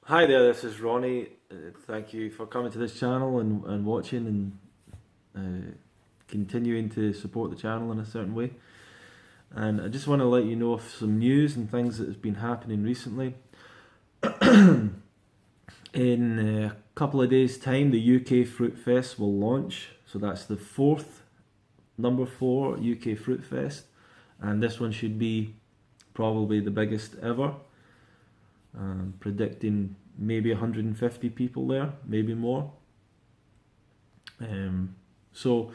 Hi there, this is Ronnie. Thank you for coming to this channel and watching and continuing to support the channel in a certain way. And I just want to let you know of some news and things that has been happening recently. In a couple of days' time, the UK Fruit Fest will launch. So that's the number 4 UK Fruit Fest. And this one should be probably the biggest ever. Predicting maybe 150 people there, maybe more. So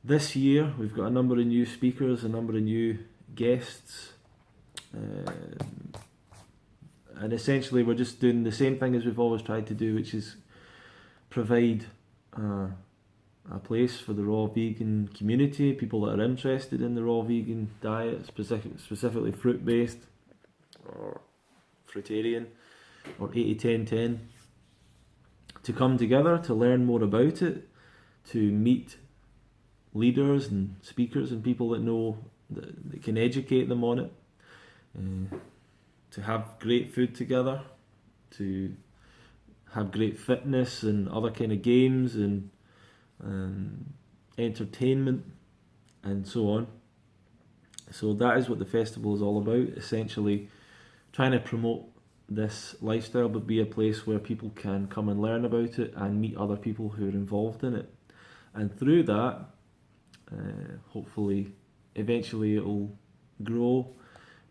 this year we've got a number of new speakers, a number of new guests, and essentially we're just doing the same thing as we've always tried to do, which is provide a place for the raw vegan community, people that are interested in the raw vegan diet, specifically fruit based or fruitarian or 80-10-10, to come together to learn more about it, to meet leaders and speakers and people that know that can educate them on it, to have great food together, to have great fitness and other kind of games and entertainment and so on. So that is what the festival is all about, essentially trying to promote this lifestyle but be a place where people can come and learn about it and meet other people who are involved in it. And through that, hopefully, eventually it'll grow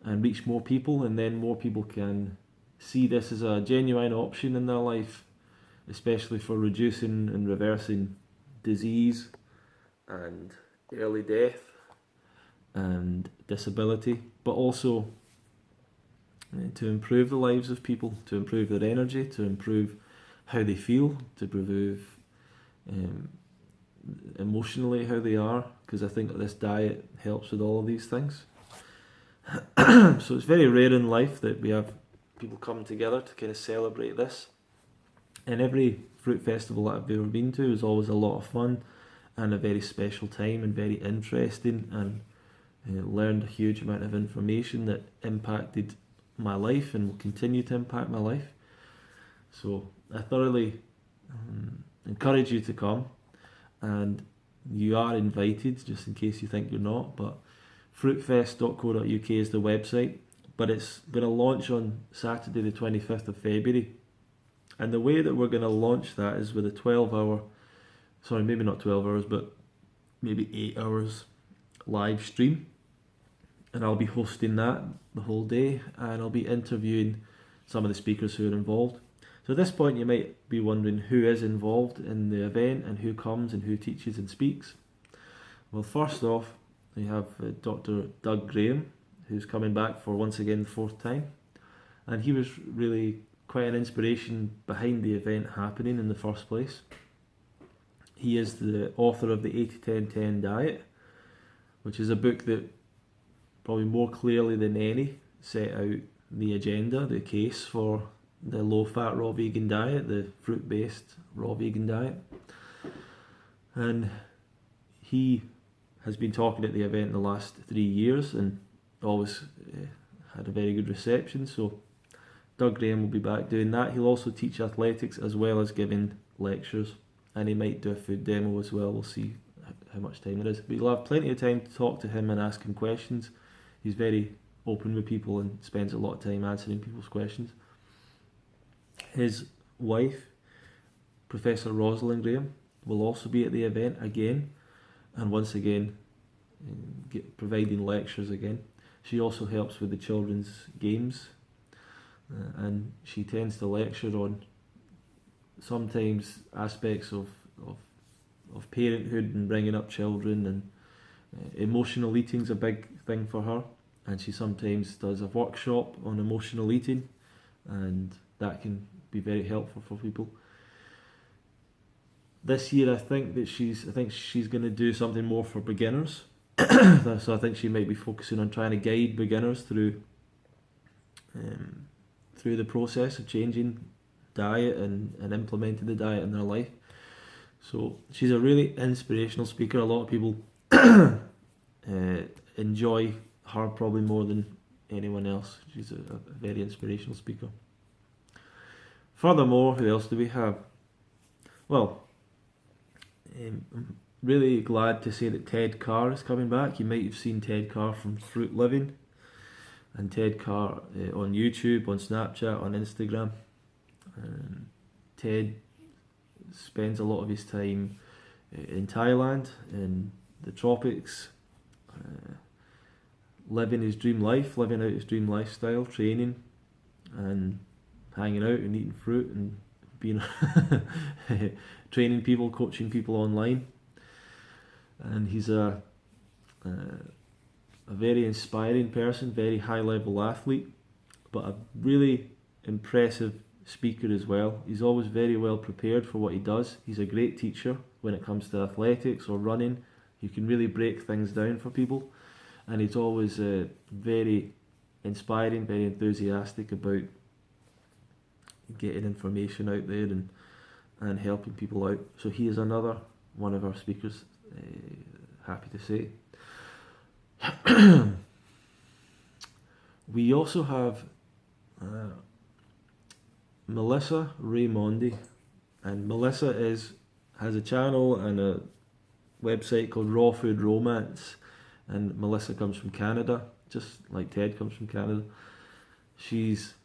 and reach more people, and then more people can see this as a genuine option in their life, especially for reducing and reversing disease and early death and disability, but also to improve the lives of people, to improve their energy, to improve how they feel, to improve emotionally how they are, because I think that this diet helps with all of these things. So it's very rare in life that we have people come together to kind of celebrate this. And every fruit festival that I've ever been to is always a lot of fun and a very special time and very interesting, and learned a huge amount of information that impacted my life and will continue to impact my life. So I thoroughly encourage you to come, and you are invited just in case you think you're not. But fruitfest.co.uk is the website, but it's going to launch on Saturday the 25th of February, and the way that we're going to launch that is with a 12-hour, sorry, maybe not 12 hours, but maybe 8 hours live stream. And I'll be hosting that the whole day, and I'll be interviewing some of the speakers who are involved. So at this point you might be wondering who is involved in the event and who comes and who teaches and speaks. Well, first off, we have Dr. Doug Graham, who's coming back for once again the 4th time. And he was really quite an inspiration behind the event happening in the first place. He is the author of the 80-10-10 diet, which is a book that probably more clearly than any set out the agenda, the case for the low-fat raw vegan diet, the fruit-based raw vegan diet. And he has been talking at the event the last 3 years and always had a very good reception. So Doug Graham will be back doing that. He'll also teach athletics as well as giving lectures, and he might do a food demo as well. We'll see how much time there is, but you'll have plenty of time to talk to him and ask him questions. He's very open with people and spends a lot of time answering people's questions. His wife, Professor Rosalind Graham, will also be at the event again, and once again providing lectures again. She also helps with the children's games, and she tends to lecture on sometimes aspects of parenthood and bringing up children, and emotional eating's a big thing for her, and she sometimes does a workshop on emotional eating, and that can be very helpful for people. This year I think she's going to do something more for beginners. So I think she might be focusing on trying to guide beginners through the process of changing diet and implementing the diet in their life. So she's a really inspirational speaker. A lot of people enjoy her probably more than anyone else. She's a very inspirational speaker. Furthermore, who else do we have? Well, I'm really glad to say that Ted Carr is coming back. You might have seen Ted Carr from Fruit Living, and Ted Carr on YouTube, on Snapchat, on Instagram. Ted spends a lot of his time in Thailand, in the tropics, living his dream life, living out his dream lifestyle, training and hanging out and eating fruit and being training people, coaching people online. And he's a very inspiring person, very high level athlete, but a really impressive speaker as well. He's always very well prepared for what he does. He's a great teacher when it comes to athletics or running. He can really break things down for people, and he's always very inspiring, very enthusiastic about getting information out there and helping people out. So he is another one of our speakers, happy to say. We also have Melissa Raimondi, and Melissa has a channel and a website called Raw Food Romance, and Melissa comes from Canada, just like Ted comes from Canada. She's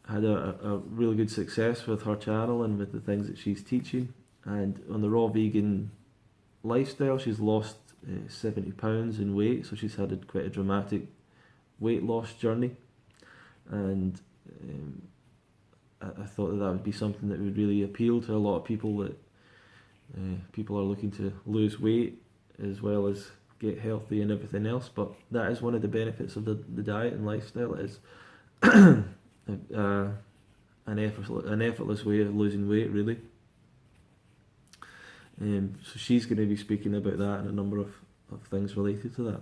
had a really good success with her channel and with the things that she's teaching, and on the raw vegan lifestyle she's lost 70 pounds in weight, so she's had quite a dramatic weight loss journey, and I thought that would be something that would really appeal to a lot of people, that people are looking to lose weight as well as get healthy and everything else. But that is one of the benefits of the diet and lifestyle, is an effortless way of losing weight, really. So she's going to be speaking about that and a number of things related to that.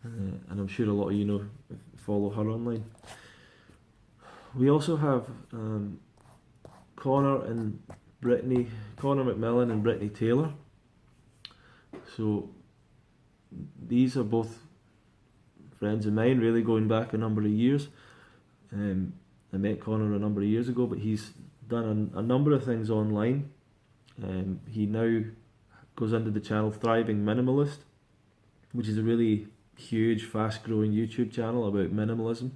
And I'm sure a lot of you follow her online. We also have Connor McMillan and Brittany Taylor. So these are both friends of mine, really going back a number of years. I met Connor a number of years ago, but he's done a number of things online. He now goes under the channel Thriving Minimalist, which is a really huge, fast-growing YouTube channel about minimalism.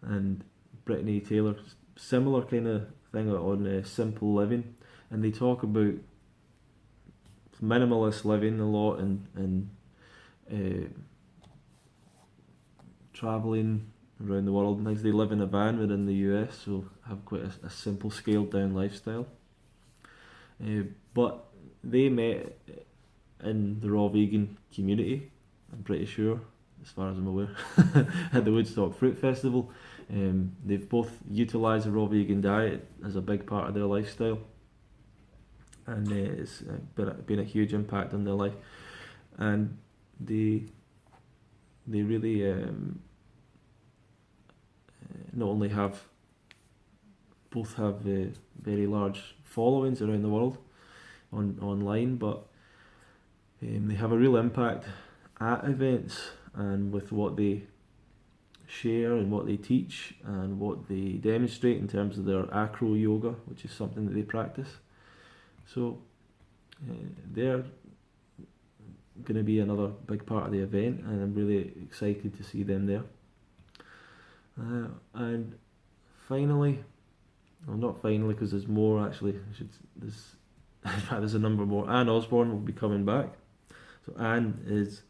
And Brittany Taylor, similar kind of thing on Simple Living, and they talk about minimalist living a lot and travelling around the world and things. They live in a van within the US, so have quite a simple, scaled down lifestyle. But they met in the raw vegan community, I'm pretty sure, as far as I'm aware, at the Woodstock Fruit Festival. They've both utilised the raw vegan diet as a big part of their lifestyle, and it's been a huge impact on their life. And they really not only both have very large followings around the world online, but they have a real impact at events and with what they share and what they teach and what they demonstrate in terms of their acro yoga, which is something that they practice. So they're going to be another big part of the event, and I'm really excited to see them there. And finally, well, not finally, because there's more actually. There's a number more. Anne Osborne will be coming back. So Anne is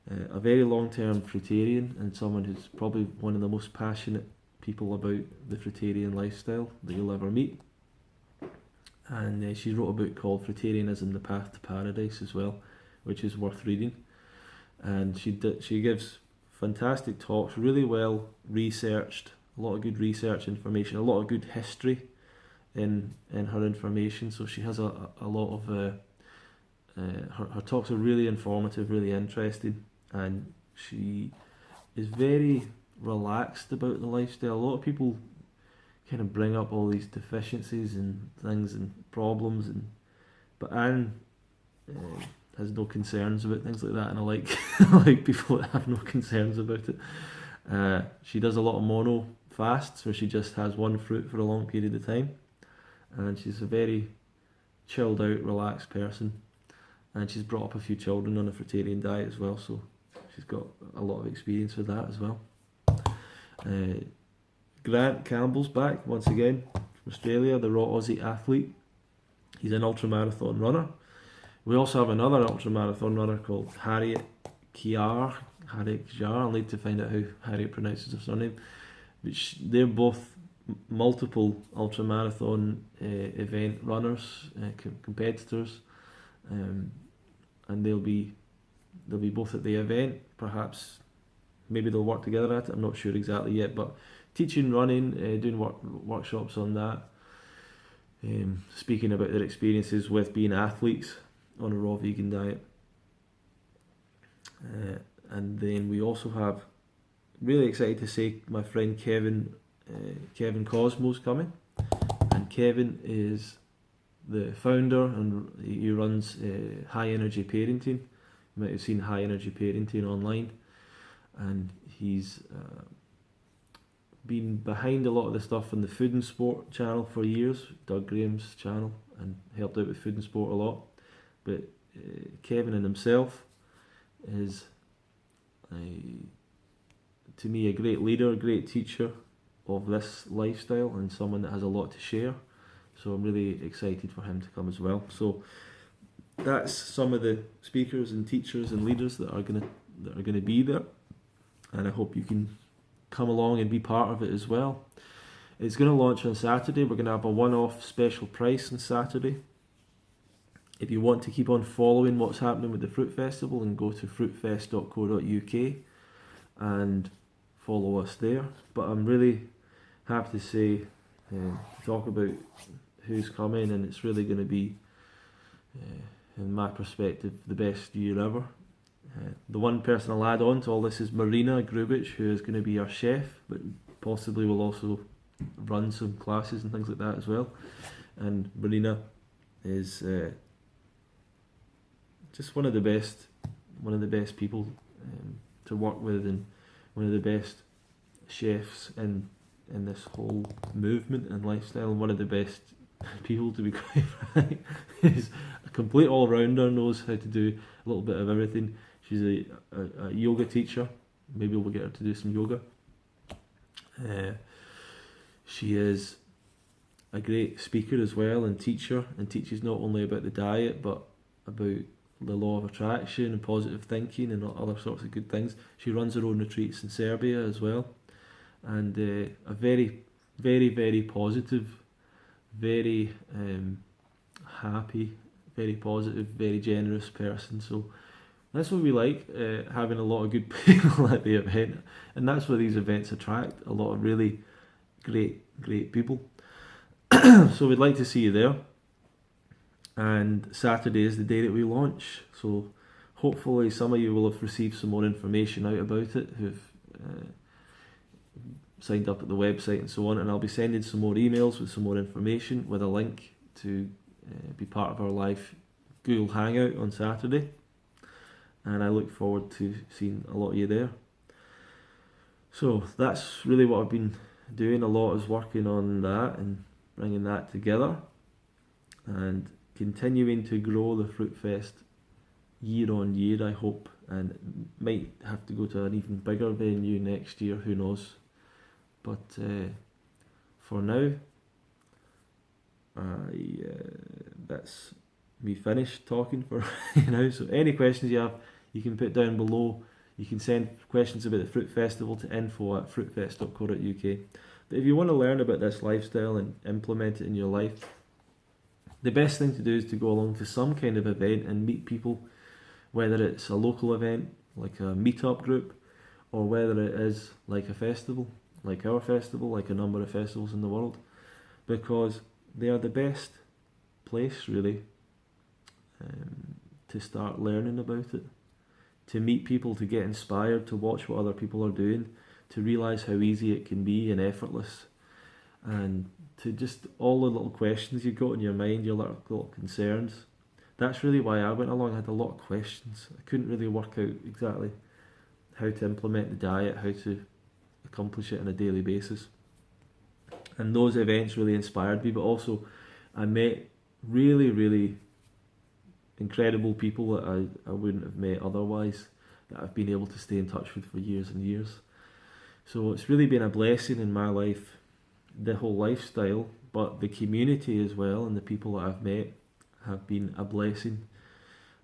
a very long-term fruitarian and someone who's probably one of the most passionate people about the fruitarian lifestyle that you'll ever meet. And she wrote a book called Fruitarianism: The Path to Paradise as well, which is worth reading. And she gives fantastic talks, really well researched, a lot of good research information, a lot of good history in her information. So she has a lot of her talks are really informative, really interesting, and she is very relaxed about the lifestyle. A lot of people kind of bring up all these deficiencies and things and problems, but Anne has no concerns about things like that, and I like I like people that have no concerns about it. She does a lot of mono fasts, where she just has one fruit for a long period of time. And she's a very chilled out, relaxed person. And she's brought up a few children on a fruitarian diet as well, so she's got a lot of experience with that as well. Grant Campbell's back once again from Australia, the raw Aussie athlete. He's an ultramarathon runner. We also have another ultramarathon runner called Harriet Kjar. I'll need to find out how Harriet pronounces her surname. Which they're both multiple ultramarathon event runners, competitors, and they'll be both at the event. Perhaps maybe they'll work together at it. I'm not sure exactly yet, but teaching running, doing workshops on that, speaking about their experiences with being athletes on a raw vegan diet. And then we also have, really excited to say, my friend Kevin Cosmo's coming. And Kevin is the founder, and he runs High Energy Parenting. You might have seen High Energy Parenting online. And he's been behind a lot of the stuff on the Food and Sport channel for years, Doug Graham's channel, and helped out with Food and Sport a lot. But Kevin in himself is, to me, a great leader, a great teacher of this lifestyle, and someone that has a lot to share. So I'm really excited for him to come as well. So that's some of the speakers and teachers and leaders that are gonna be there, and I hope you can come along and be part of it as well. It's going to launch on Saturday. We're going to have a one-off special price on Saturday. If you want to keep on following what's happening with the Fruit Festival, and go to fruitfest.co.uk and follow us there. But I'm really happy to say, talk about who's coming, and it's really going to be, in my perspective, the best year ever. The one person I'll add on to all this is Marina Grubich, who is going to be our chef, but possibly will also run some classes and things like that as well. And Marina is just one of the best people to work with, and one of the best chefs in this whole movement and lifestyle, and one of the best people, to be quite frank. Is a complete all-rounder, knows how to do a little bit of everything. She's a yoga teacher. Maybe we'll get her to do some yoga. She is a great speaker as well, and teacher, and teaches not only about the diet, but about the law of attraction and positive thinking and other sorts of good things. She runs her own retreats in Serbia as well, and a very, very, very positive, very happy, very positive, very generous person. So that's what we like, having a lot of good people at the event, and that's what these events attract, a lot of really great people. So we'd like to see you there, and Saturday is the day that we launch, so hopefully some of you will have received some more information out about it, who've signed up at the website and so on, and I'll be sending some more emails with some more information, with a link to be part of our live Google Hangout on Saturday. And I look forward to seeing a lot of you there. So that's really what I've been doing. A lot is working on that and bringing that together, and continuing to grow the Fruit Fest year on year, I hope, and might have to go to an even bigger venue next year, who knows. But for now, that's me finished talking for now. So any questions you have, you can put down below. You can send questions about the Fruit Festival to info@fruitfest.co.uk. But if you want to learn about this lifestyle and implement it in your life, the best thing to do is to go along to some kind of event and meet people, whether it's a local event like a meetup group, or whether it is like a festival, like our festival, like a number of festivals in the world, because they are the best place really to start learning about it, to meet people, to get inspired, to watch what other people are doing, to realise how easy it can be and effortless, and to just all the little questions you've got in your mind, your little concerns. That's really why I went along. I had a lot of questions. I couldn't really work out exactly how to implement the diet, how to accomplish it on a daily basis. And those events really inspired me, but also I met really, really incredible people that I wouldn't have met otherwise, that I've been able to stay in touch with for years and years. So it's really been a blessing in my life, the whole lifestyle, but the community as well, and the people that I've met have been a blessing.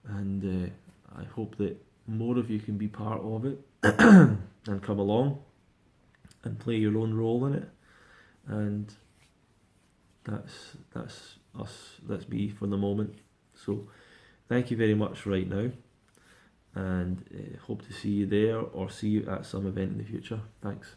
And I hope that more of you can be part of it and come along and play your own role in it. And that's us, that's me for the moment. So thank you very much right now, and hope to see you there or see you at some event in the future. Thanks.